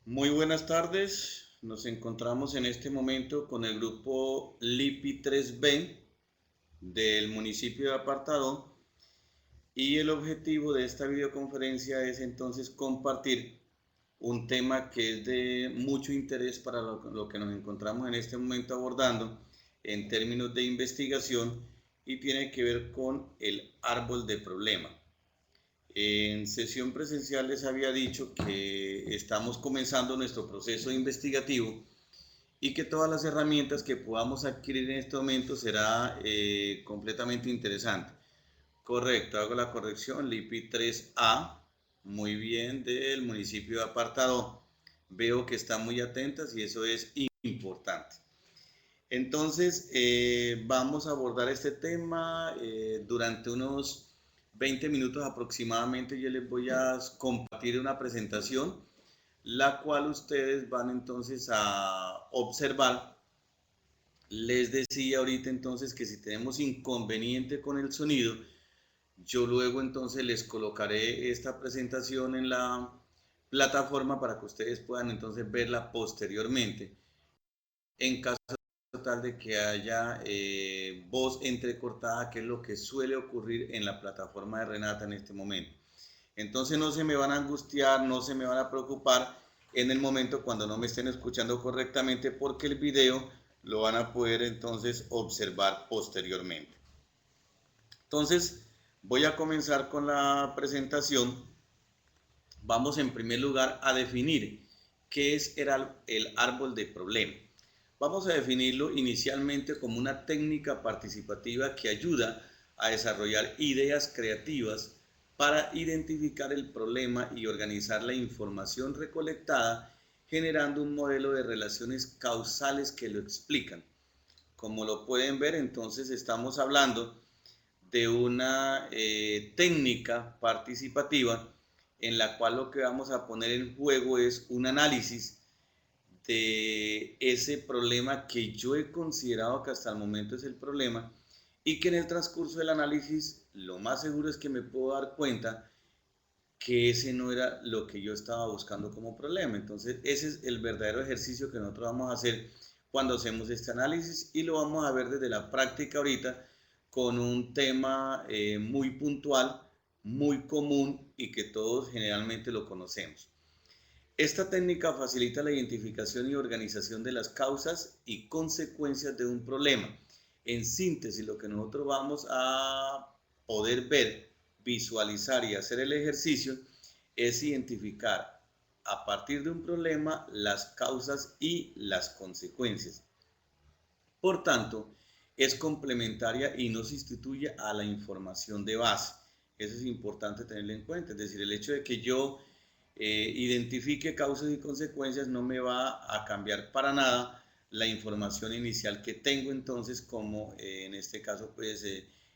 Muy buenas tardes. Nos encontramos en este momento con el grupo LIPI 3B del municipio de Apartadó y el objetivo de esta videoconferencia es entonces compartir un tema que es de mucho interés para lo que nos encontramos en este momento abordando en términos de investigación y tiene que ver con el árbol de problema. En sesión presencial les había dicho que estamos comenzando nuestro proceso investigativo y que todas las herramientas que podamos adquirir en este momento será completamente interesante. Correcto, hago la corrección, LIPI 3A, muy bien, del municipio de Apartado. Veo que están muy atentas y eso es importante. Entonces, vamos a abordar este tema durante unos 20 minutos aproximadamente. Yo les voy a compartir una presentación, la cual ustedes van entonces a observar. Les decía ahorita entonces que si tenemos inconveniente con el sonido, yo luego entonces les colocaré esta presentación en la plataforma para que ustedes puedan entonces verla posteriormente. En caso tal de que haya voz entrecortada, que es lo que suele ocurrir en la plataforma de Renata en este momento. Entonces no se me van a angustiar, no se me van a preocupar en el momento cuando no me estén escuchando correctamente, porque el video lo van a poder entonces observar posteriormente. Entonces voy a comenzar con la presentación. Vamos en primer lugar a definir qué es el árbol de problema. Vamos a definirlo inicialmente como una técnica participativa que ayuda a desarrollar ideas creativas para identificar el problema y organizar la información recolectada, generando un modelo de relaciones causales que lo explican. Como lo pueden ver, entonces estamos hablando de una técnica participativa en la cual lo que vamos a poner en juego es un análisis de ese problema que yo he considerado que hasta el momento es el problema y que en el transcurso del análisis lo más seguro es que me puedo dar cuenta que ese no era lo que yo estaba buscando como problema. Entonces ese es el verdadero ejercicio que nosotros vamos a hacer cuando hacemos este análisis y lo vamos a ver desde la práctica ahorita con un tema muy puntual, muy común y que todos generalmente lo conocemos. Esta técnica facilita la identificación y organización de las causas y consecuencias de un problema. En síntesis, lo que nosotros vamos a poder ver, visualizar y hacer el ejercicio es identificar a partir de un problema las causas y las consecuencias. Por tanto, es complementaria y no sustituye a la información de base. Eso es importante tenerlo en cuenta. Es decir, el hecho de que yo identifique causas y consecuencias no me va a cambiar para nada la información inicial que tengo entonces como en este caso pues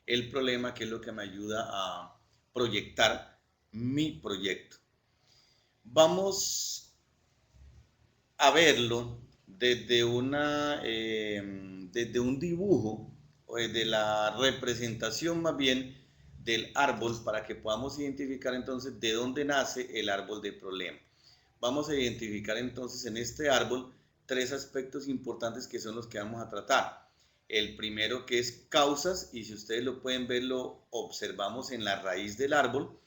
el problema, que es lo que me ayuda a proyectar mi proyecto. Vamos a verlo desde un dibujo o desde la representación más bien del árbol para que podamos identificar entonces de dónde nace el árbol de problema. Vamos a identificar entonces en este árbol tres aspectos importantes que son los que vamos a tratar. El primero, que es causas, y si ustedes lo pueden ver lo observamos en la raíz del árbol.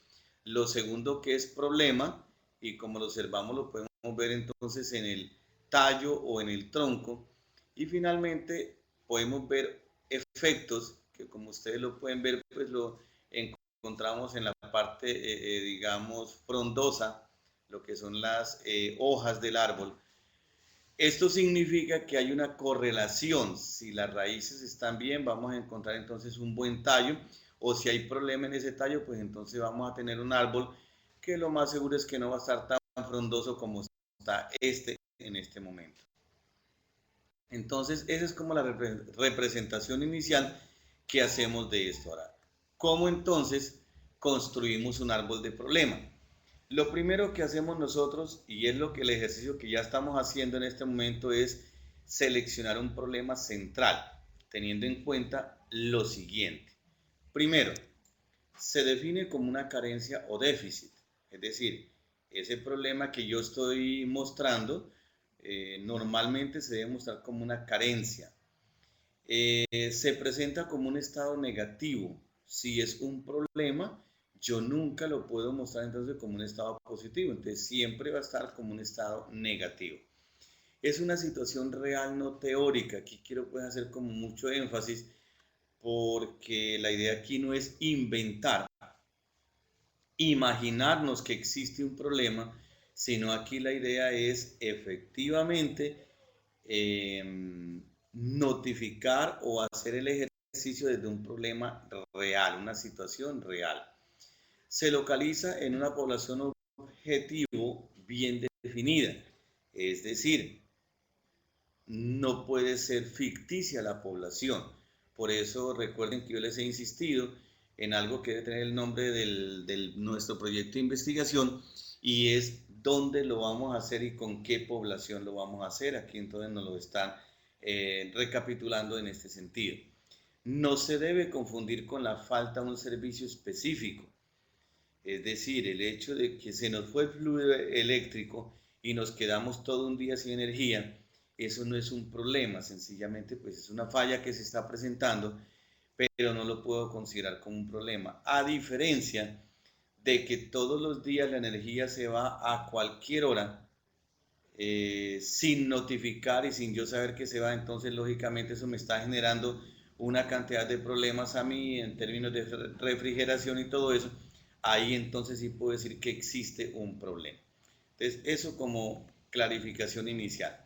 Lo segundo, que es problema, y como lo observamos lo podemos ver entonces en el tallo o en el tronco. Y finalmente podemos ver efectos que, como ustedes lo pueden ver, pues lo encontramos en la parte digamos frondosa, lo que son las hojas del árbol. Esto significa que hay una correlación. Si las raíces están bien, vamos a encontrar entonces un buen tallo, o si hay problema en ese tallo, pues entonces vamos a tener un árbol que lo más seguro es que no va a estar tan frondoso como está este en este momento. Entonces, esa es como la representación inicial que hacemos de esto. Ahora, ¿cómo entonces construimos un árbol de problema? Lo primero que hacemos nosotros, y es lo que el ejercicio que ya estamos haciendo en este momento, es seleccionar un problema central, teniendo en cuenta lo siguiente. Primero, se define como una carencia o déficit, es decir, ese problema que yo estoy mostrando normalmente se debe mostrar como una carencia. Se presenta como un estado negativo. Si es un problema, yo nunca lo puedo mostrar entonces como un estado positivo, entonces siempre va a estar como un estado negativo. Es una situación real, no teórica. Aquí quiero pues hacer como mucho énfasis porque la idea aquí no es inventar, imaginarnos que existe un problema, sino aquí la idea es efectivamente notificar o hacer el ejercicio desde un problema real, una situación real. Se localiza en una población objetivo bien definida, es decir, no puede ser ficticia la población. Por eso recuerden que yo les he insistido en algo que debe tener el nombre de nuestro proyecto de investigación y es dónde lo vamos a hacer y con qué población lo vamos a hacer. Aquí entonces nos lo están recapitulando en este sentido. No se debe confundir con la falta de un servicio específico. Es decir, el hecho de que se nos fue el fluido eléctrico y nos quedamos todo un día sin energía, eso no es un problema, sencillamente pues es una falla que se está presentando, pero no lo puedo considerar como un problema. A diferencia de que todos los días la energía se va a cualquier hora, sin notificar y sin yo saber que se va, entonces lógicamente eso me está generando una cantidad de problemas a mí en términos de refrigeración y todo eso. Ahí entonces sí puedo decir que existe un problema. Entonces eso como clarificación inicial.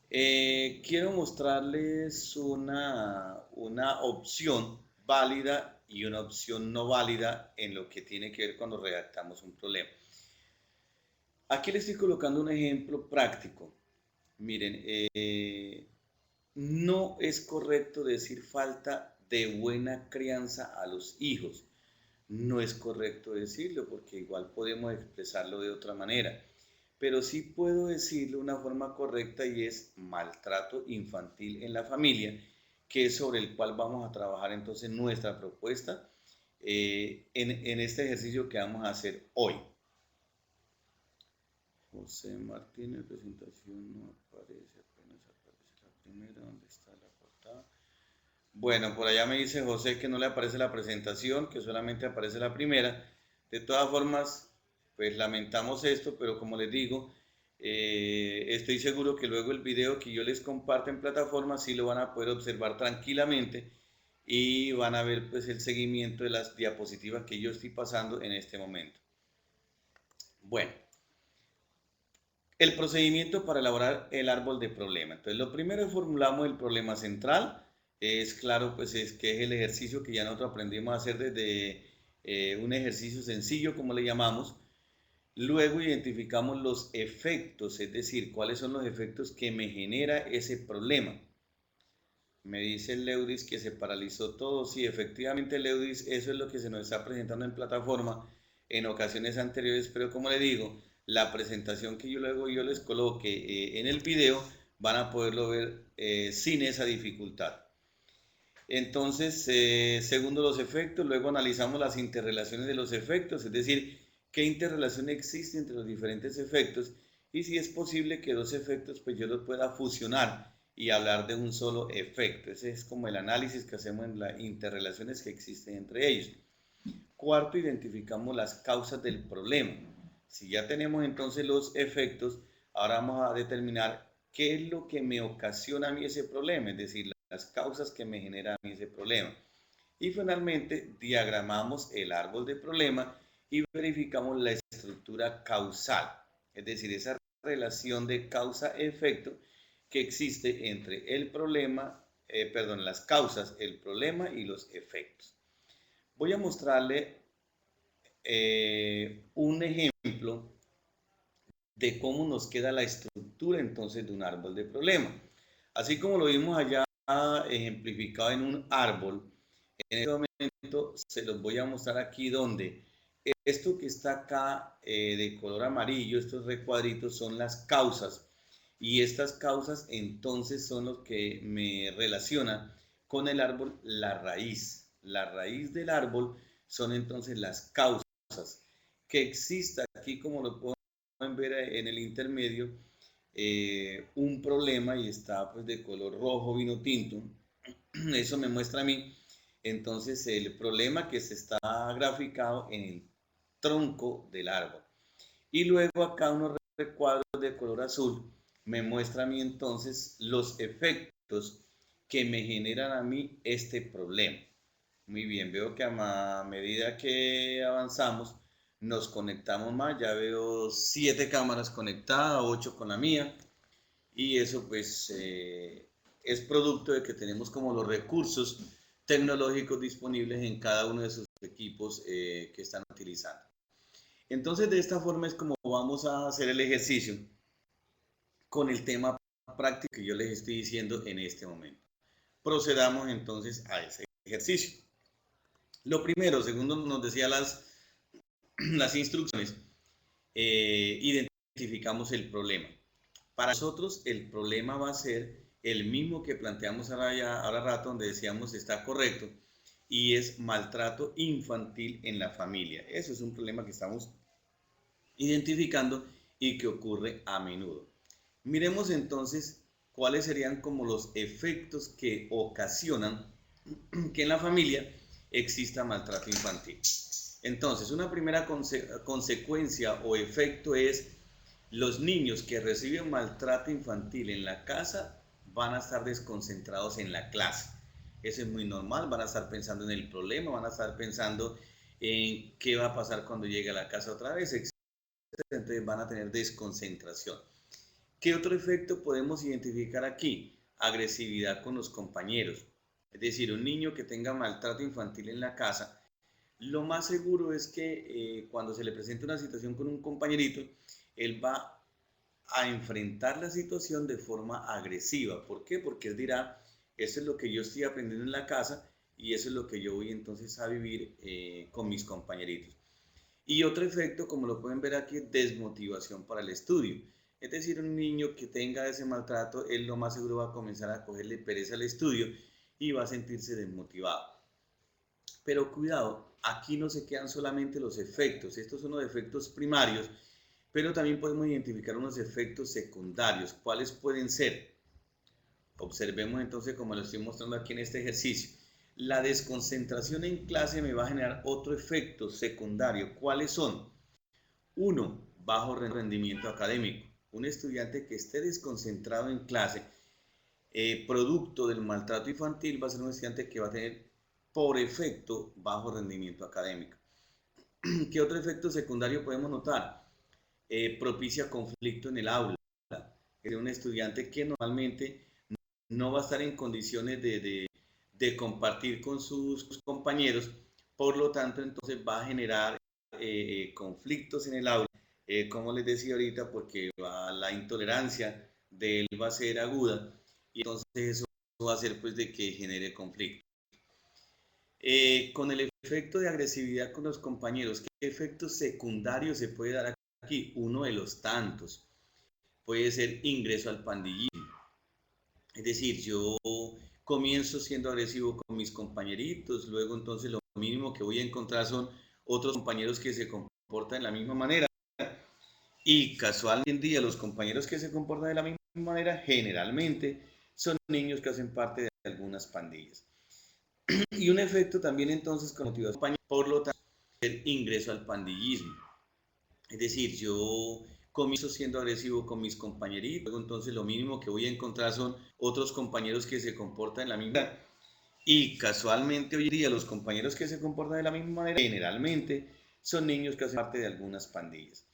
Quiero mostrarles una opción válida y una opción no válida en lo que tiene que ver cuando redactamos un problema. Aquí les estoy colocando un ejemplo práctico. Miren, no es correcto decir falta de buena crianza a los hijos. No es correcto decirlo porque igual podemos expresarlo de otra manera. Pero sí puedo decirlo de una forma correcta y es maltrato infantil en la familia, que es sobre el cual vamos a trabajar entonces nuestra propuesta en este ejercicio que vamos a hacer hoy. José Martínez, presentación no aparece, apenas aparece la primera, ¿dónde está la portada? Bueno, por allá me dice José que no le aparece la presentación, que solamente aparece la primera. De todas formas, pues lamentamos esto, pero como les digo, estoy seguro que luego el video que yo les comparto en plataforma sí lo van a poder observar tranquilamente y van a ver pues el seguimiento de las diapositivas que yo estoy pasando en este momento. Bueno, el procedimiento para elaborar el árbol de problema. Entonces, lo primero es formulamos el problema central. Es claro, pues es que es el ejercicio que ya nosotros aprendimos a hacer desde un ejercicio sencillo, como le llamamos. Luego identificamos los efectos, es decir, cuáles son los efectos que me genera ese problema. Me dice Leudis que se paralizó todo. Sí, efectivamente, Leudis, eso es lo que se nos está presentando en plataforma en ocasiones anteriores, pero como le digo, la presentación que yo luego yo les coloque en el video van a poderlo ver sin esa dificultad. Entonces, segundo los efectos, luego analizamos las interrelaciones de los efectos, es decir, qué interrelación existe entre los diferentes efectos y si es posible que dos efectos pues yo los pueda fusionar y hablar de un solo efecto. Ese es como el análisis que hacemos en las interrelaciones que existen entre ellos. Cuarto, identificamos las causas del problema. Si ya tenemos entonces los efectos, ahora vamos a determinar qué es lo que me ocasiona a mí ese problema, es decir, las causas que me generan a mí ese problema. Y finalmente, diagramamos el árbol de problema y verificamos la estructura causal, es decir, esa relación de causa-efecto que existe entre el problema, las causas, el problema y los efectos. Voy a mostrarle un ejemplo de cómo nos queda la estructura entonces de un árbol de problema. Así como lo vimos allá ejemplificado en un árbol, en este momento se los voy a mostrar aquí donde esto que está acá de color amarillo, estos recuadritos son las causas y estas causas entonces son los que me relacionan con el árbol, la raíz. La raíz del árbol son entonces las causas que exista aquí, como lo pueden ver en el intermedio, un problema y está pues de color rojo vino tinto. Eso me muestra a mí entonces el problema que se está graficado en el tronco del árbol. Y luego acá unos recuadros de color azul me muestra a mí entonces los efectos que me generan a mí este problema. Muy bien, veo que a medida que avanzamos nos conectamos más. Ya veo 7 cámaras conectadas, 8 con la mía. Y eso pues es producto de que tenemos como los recursos tecnológicos disponibles en cada uno de sus equipos que están utilizando. Entonces de esta forma es como vamos a hacer el ejercicio con el tema práctico que yo les estoy diciendo en este momento. Procedamos entonces a ese ejercicio. Lo primero, según nos decía las instrucciones, identificamos el problema. Para nosotros el problema va a ser el mismo que planteamos ahora rato, donde decíamos está correcto, y es maltrato infantil en la familia. Eso es un problema que estamos identificando y que ocurre a menudo. Miremos entonces cuáles serían como los efectos que ocasionan que en la familia exista maltrato infantil. Entonces, una primera consecuencia o efecto es los niños que reciben maltrato infantil en la casa van a estar desconcentrados en la clase. Eso es muy normal, van a estar pensando en el problema, van a estar pensando en qué va a pasar cuando llegue a la casa otra vez, etc. Entonces van a tener desconcentración. ¿Qué otro efecto podemos identificar aquí? Agresividad con los compañeros. Es decir, un niño que tenga maltrato infantil en la casa, lo más seguro es que cuando se le presente una situación con un compañerito, él va a enfrentar la situación de forma agresiva. ¿Por qué? Porque él dirá, eso es lo que yo estoy aprendiendo en la casa y eso es lo que yo voy entonces a vivir con mis compañeritos. Y otro efecto, como lo pueden ver aquí, desmotivación para el estudio. Es decir, un niño que tenga ese maltrato, él lo más seguro va a comenzar a cogerle pereza al estudio y va a sentirse desmotivado. Pero cuidado, aquí no se quedan solamente los efectos, estos son los efectos primarios, pero también podemos identificar unos efectos secundarios. ¿Cuáles pueden ser? Observemos entonces, como lo estoy mostrando aquí en este ejercicio. La desconcentración en clase me va a generar otro efecto secundario. ¿Cuáles son? Uno, bajo rendimiento académico. Un estudiante que esté desconcentrado en clase, producto del maltrato infantil, va a ser un estudiante que va a tener por efecto bajo rendimiento académico. ¿Qué otro efecto secundario podemos notar? Propicia conflicto en el aula. Es un estudiante que normalmente no va a estar en condiciones de compartir con sus compañeros, por lo tanto entonces va a generar conflictos en el aula, como les decía ahorita, porque la intolerancia de él va a ser aguda y entonces eso va a hacer pues de que genere conflicto. Con el efecto de agresividad con los compañeros, ¿qué efectos secundarios se puede dar aquí? Uno de los tantos puede ser ingreso al pandillismo. Es decir, yo comienzo siendo agresivo con mis compañeritos, luego entonces lo mínimo que voy a encontrar son otros compañeros que se comportan de la misma manera. Y casualmente en día los compañeros que se comportan de la misma manera generalmente son niños que hacen parte de algunas pandillas. Y un efecto también entonces con motivación, por lo tanto, el ingreso al pandillismo. Es decir, yo comienzo siendo agresivo con mis compañeritos, luego entonces lo mínimo que voy a encontrar son otros compañeros que se comportan de la misma manera. Y casualmente hoy día los compañeros que se comportan de la misma manera generalmente son niños que hacen parte de algunas pandillas.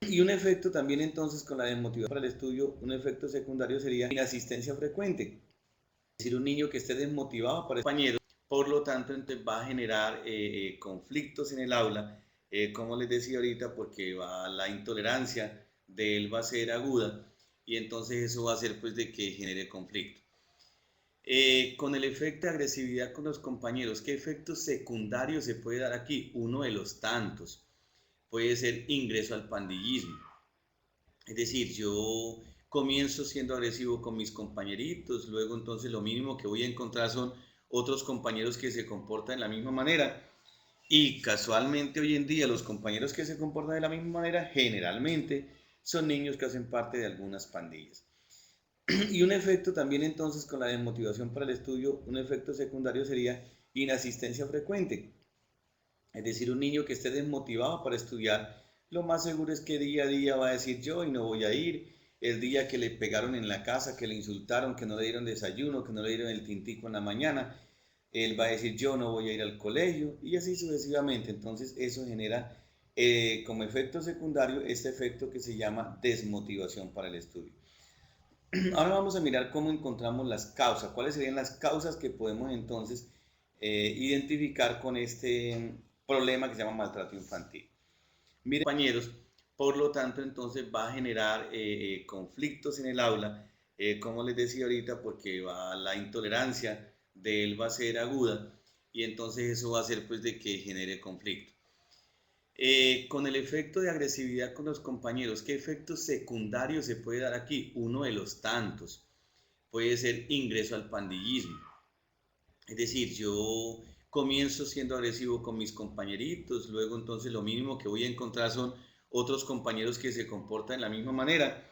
Y un efecto también entonces con la desmotivación para el estudio, un efecto secundario sería inasistencia frecuente. Es decir, un niño que esté desmotivado para el compañero, por lo tanto entonces va a generar conflictos en el aula, como les decía ahorita, porque la intolerancia de él va a ser aguda y entonces eso va a hacer pues de que genere conflicto. Con el efecto de agresividad con los compañeros, ¿qué efectos secundarios se puede dar aquí? Uno de los tantos puede ser ingreso al pandillismo. Es decir, yo comienzo siendo agresivo con mis compañeritos, luego entonces lo mínimo que voy a encontrar son otros compañeros que se comportan de la misma manera. Y casualmente hoy en día los compañeros que se comportan de la misma manera generalmente son niños que hacen parte de algunas pandillas. Y un efecto también entonces con la desmotivación para el estudio, un efecto secundario sería inasistencia frecuente. Es decir, un niño que esté desmotivado para estudiar, lo más seguro es que día a día va a decir yo y no voy a ir. El día que le pegaron en la casa, que le insultaron, que no le dieron desayuno, que no le dieron el tintico en la mañana, él va a decir yo no voy a ir al colegio y así sucesivamente. Entonces eso genera como efecto secundario este efecto que se llama desmotivación para el estudio. Ahora vamos a mirar cómo encontramos las causas, cuáles serían las causas que podemos entonces identificar con este problema que se llama maltrato infantil. Miren, compañeros, por lo tanto, entonces va a generar conflictos en el aula, como les decía ahorita, porque la intolerancia de él va a ser aguda y entonces eso va a hacer pues de que genere conflicto. Con el efecto de agresividad con los compañeros, ¿qué efecto secundario se puede dar aquí? Uno de los tantos puede ser ingreso al pandillismo. Es decir, yo comienzo siendo agresivo con mis compañeritos, luego entonces lo mínimo que voy a encontrar son otros compañeros que se comportan de la misma manera.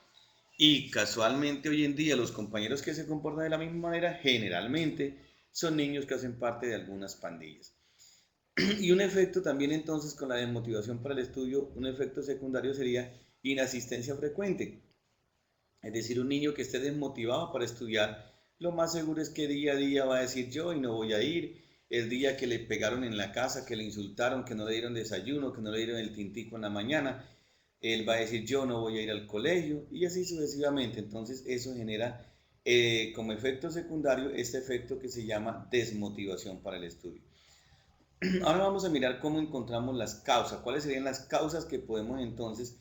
Y casualmente hoy en día los compañeros que se comportan de la misma manera generalmente son niños que hacen parte de algunas pandillas. Y un efecto también entonces con la desmotivación para el estudio, un efecto secundario sería inasistencia frecuente. Es decir, un niño que esté desmotivado para estudiar, lo más seguro es que día a día va a decir yo y no voy a ir. El día que le pegaron en la casa, que le insultaron, que no le dieron desayuno, que no le dieron el tintico en la mañana, él va a decir yo no voy a ir al colegio y así sucesivamente. Entonces eso genera como efecto secundario este efecto que se llama desmotivación para el estudio. Ahora vamos a mirar cómo encontramos las causas, cuáles serían las causas que podemos entonces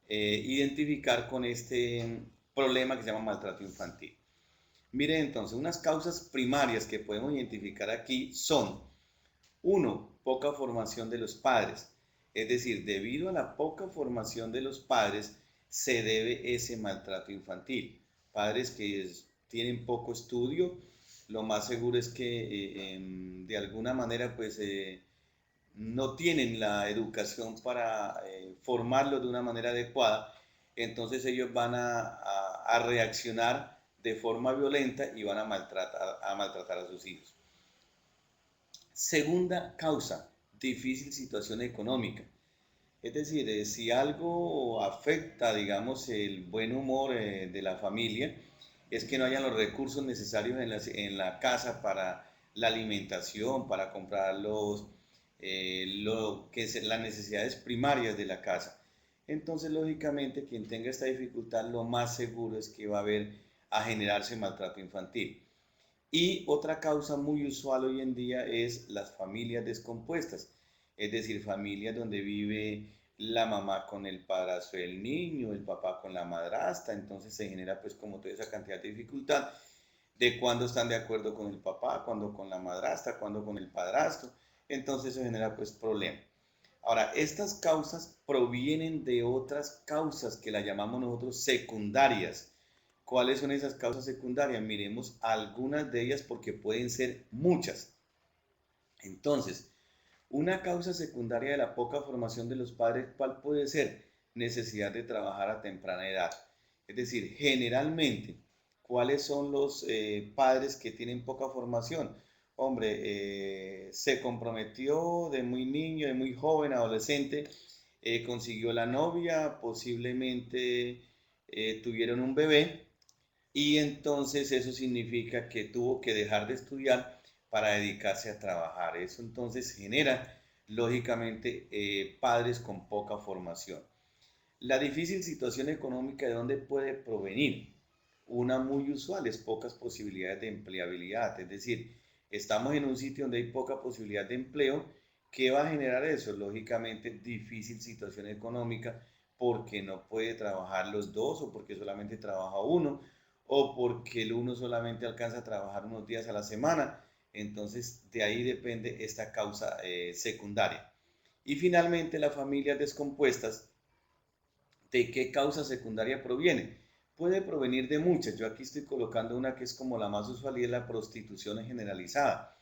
identificar con este problema que se llama maltrato infantil. Miren entonces, unas causas primarias que podemos identificar aquí son, uno, poca formación de los padres. Es decir, debido a la poca formación de los padres se debe ese maltrato infantil. Padres que tienen poco estudio, lo más seguro es que de alguna manera pues no tienen la educación para formarlos de una manera adecuada, entonces ellos van a reaccionar de forma violenta y van a maltratar a sus hijos. Segunda causa, difícil situación económica. Es decir, si algo afecta, digamos, el buen humor de la familia, es que no hayan los recursos necesarios en la casa para la alimentación, para comprar lo que es las necesidades primarias de la casa. Entonces, lógicamente, quien tenga esta dificultad, lo más seguro es que va a generarse maltrato infantil. Y otra causa muy usual hoy en día es las familias descompuestas, es decir, familias donde vive la mamá con el padrastro del niño, el papá con la madrastra, entonces se genera pues como toda esa cantidad de dificultad de cuándo están de acuerdo con el papá, cuándo con la madrastra, cuándo con el padrastro, entonces eso genera pues problema. Ahora, estas causas provienen de otras causas que las llamamos nosotros secundarias. ¿Cuáles son esas causas secundarias? Miremos algunas de ellas porque pueden ser muchas. Entonces, una causa secundaria de la poca formación de los padres, ¿cuál puede ser? Necesidad de trabajar a temprana edad. Es decir, generalmente, ¿cuáles son los padres que tienen poca formación? Hombre, se comprometió de muy niño, de muy joven, adolescente, consiguió la novia, posiblemente tuvieron un bebé y entonces eso significa que tuvo que dejar de estudiar para dedicarse a trabajar. Eso entonces genera, lógicamente, padres con poca formación. La difícil situación económica, ¿de dónde puede provenir? Una muy usual es pocas posibilidades de empleabilidad, es decir, estamos en un sitio donde hay poca posibilidad de empleo. ¿Qué va a generar eso? Lógicamente, difícil situación económica porque no puede trabajar los dos o porque solamente trabaja uno o porque el uno solamente alcanza a trabajar unos días a la semana. Entonces, de ahí depende esta causa secundaria. Y finalmente, las familias descompuestas, ¿de qué causa secundaria proviene? Puede provenir de muchas. Yo aquí estoy colocando una que es como la más usual y es la prostitución generalizada.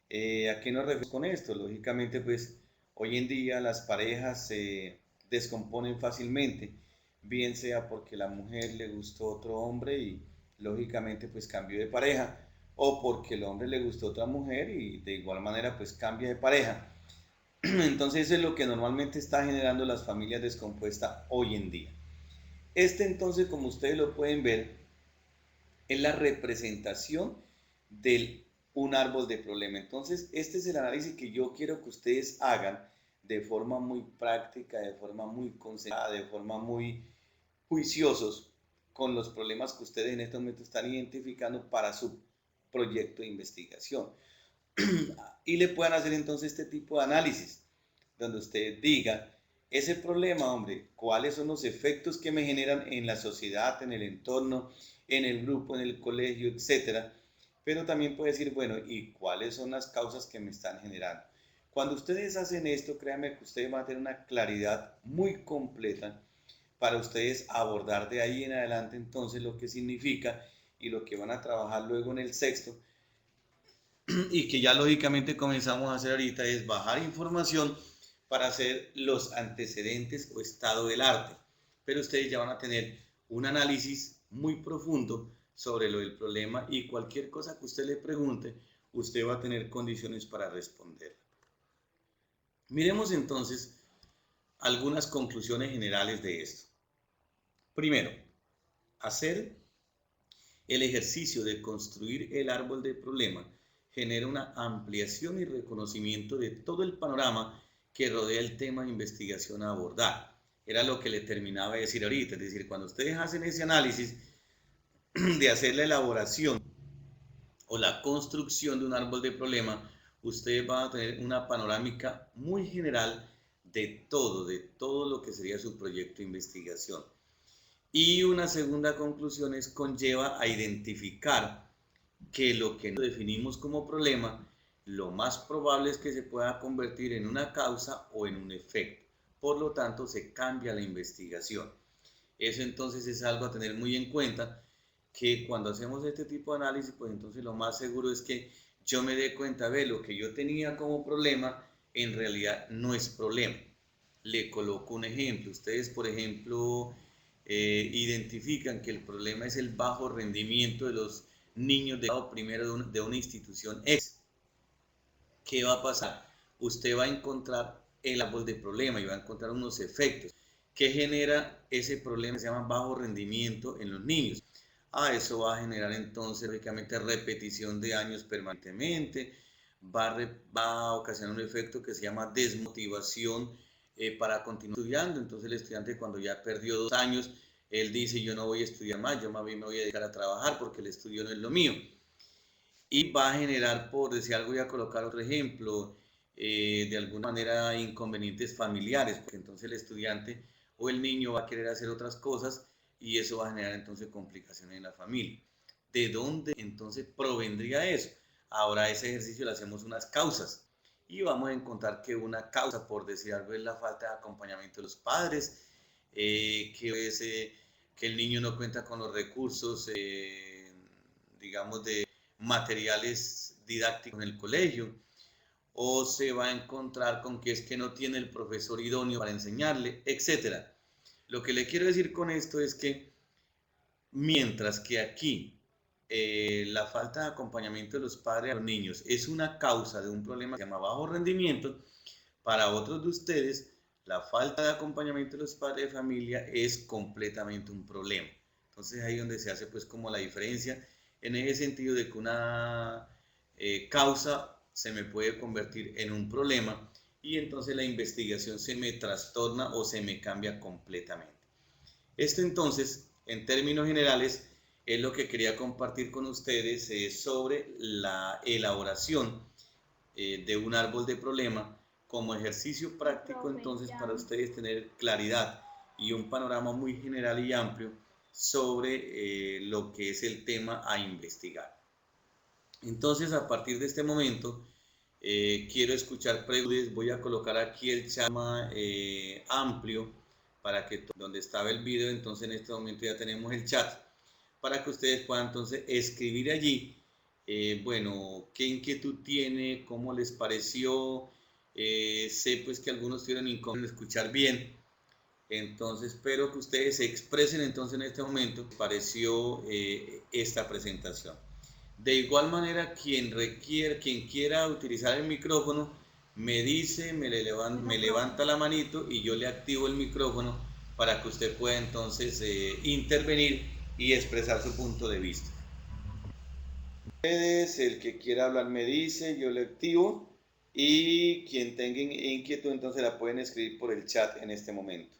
¿A qué nos referimos con esto? Lógicamente, pues Hoy en día las parejas se descomponen fácilmente, bien sea porque la mujer le gustó otro hombre y lógicamente pues cambió de pareja, o porque el hombre le gustó otra mujer y de igual manera pues cambia de pareja. Entonces eso es lo que normalmente está generando las familias descompuestas hoy en día. Entonces, como ustedes lo pueden ver, es la representación de un árbol de problema. Entonces, este es el análisis que yo quiero que ustedes hagan de forma muy práctica, de forma muy concentrada, de forma muy juiciosos con los problemas que ustedes en este momento están identificando para su proyecto de investigación. Y le puedan hacer entonces este tipo de análisis, donde usted diga, ese problema, hombre, cuáles son los efectos que me generan en la sociedad, en el entorno, en el grupo, en el colegio, etcétera. Pero también puede decir, bueno, ¿y cuáles son las causas que me están generando? Cuando ustedes hacen esto, créanme que ustedes van a tener una claridad muy completa para ustedes abordar de ahí en adelante entonces lo que significa y lo que van a trabajar luego en el sexto, y que ya lógicamente comenzamos a hacer ahorita, es bajar información para hacer los antecedentes o estado del arte. Pero ustedes ya van a tener un análisis muy profundo sobre lo del problema y cualquier cosa que usted le pregunte, usted va a tener condiciones para responder. Miremos entonces algunas conclusiones generales de esto. Primero, hacer el ejercicio de construir el árbol de problema genera una ampliación y reconocimiento de todo el panorama que rodea el tema de investigación a abordar. Era lo que le terminaba de decir ahorita, es decir, cuando ustedes hacen ese análisis de hacer la elaboración o la construcción de un árbol de problema, ustedes van a tener una panorámica muy general de todo lo que sería su proyecto de investigación. Y una segunda conclusión es conlleva a identificar que lo que definimos como problema, lo más probable es que se pueda convertir en una causa o en un efecto. Por lo tanto, se cambia la investigación. Eso entonces es algo a tener muy en cuenta, que cuando hacemos este tipo de análisis, pues entonces lo más seguro es que yo me dé cuenta de lo que yo tenía como problema, en realidad no es problema. Le coloco un ejemplo. Ustedes, por ejemplo, identifican que el problema es el bajo rendimiento de los niños de grado primero de una institución X. ¿Qué va a pasar? Usted va a encontrar el árbol de problema y va a encontrar unos efectos que genera ese problema que se llama bajo rendimiento en los niños. Eso va a generar entonces, lógicamente, repetición de años permanentemente, va a ocasionar un efecto que se llama desmotivación para continuar estudiando. Entonces el estudiante, cuando ya perdió 2 años, él dice, yo no voy a estudiar más, yo más bien me voy a dedicar a trabajar porque el estudio no es lo mío. Y va a generar, por decir algo, voy a colocar otro ejemplo, de alguna manera inconvenientes familiares, porque entonces el estudiante o el niño va a querer hacer otras cosas y eso va a generar entonces complicaciones en la familia. ¿De dónde entonces provendría eso? Ahora ese ejercicio le hacemos unas causas y vamos a encontrar que una causa, por decir algo, es la falta de acompañamiento de los padres, que es que el niño no cuenta con los recursos, digamos, de materiales didácticos en el colegio, o se va a encontrar con que es que no tiene el profesor idóneo para enseñarle, etcétera. Lo que le quiero decir con esto es que mientras que aquí la falta de acompañamiento de los padres a los niños es una causa de un problema que se llama bajo rendimiento, para otros de ustedes la falta de acompañamiento de los padres de familia es completamente un problema. Entonces ahí donde se hace pues como la diferencia en ese sentido de que una causa se me puede convertir en un problema y entonces la investigación se me trastorna o se me cambia completamente. Esto entonces, en términos generales, es lo que quería compartir con ustedes sobre la elaboración de un árbol de problema como ejercicio práctico entonces para ustedes tener claridad y un panorama muy general y amplio sobre lo que es el tema a investigar. Entonces, a partir de este momento, quiero escuchar preguntas. Voy a colocar aquí el chat amplio para que donde estaba el video, entonces en este momento ya tenemos el chat para que ustedes puedan entonces escribir allí, bueno, qué inquietud tiene, cómo les pareció, Sé pues que algunos tienen inconveniente en escuchar bien, entonces espero que ustedes se expresen entonces en este momento qué pareció esta presentación. De igual manera, quien quiera utilizar el micrófono, me dice, me levanta la manito y yo le activo el micrófono para que usted pueda entonces intervenir y expresar su punto de vista. Ustedes, el que quiera hablar me dice, yo le activo, y quien tenga inquietud entonces la pueden escribir por el chat en este momento.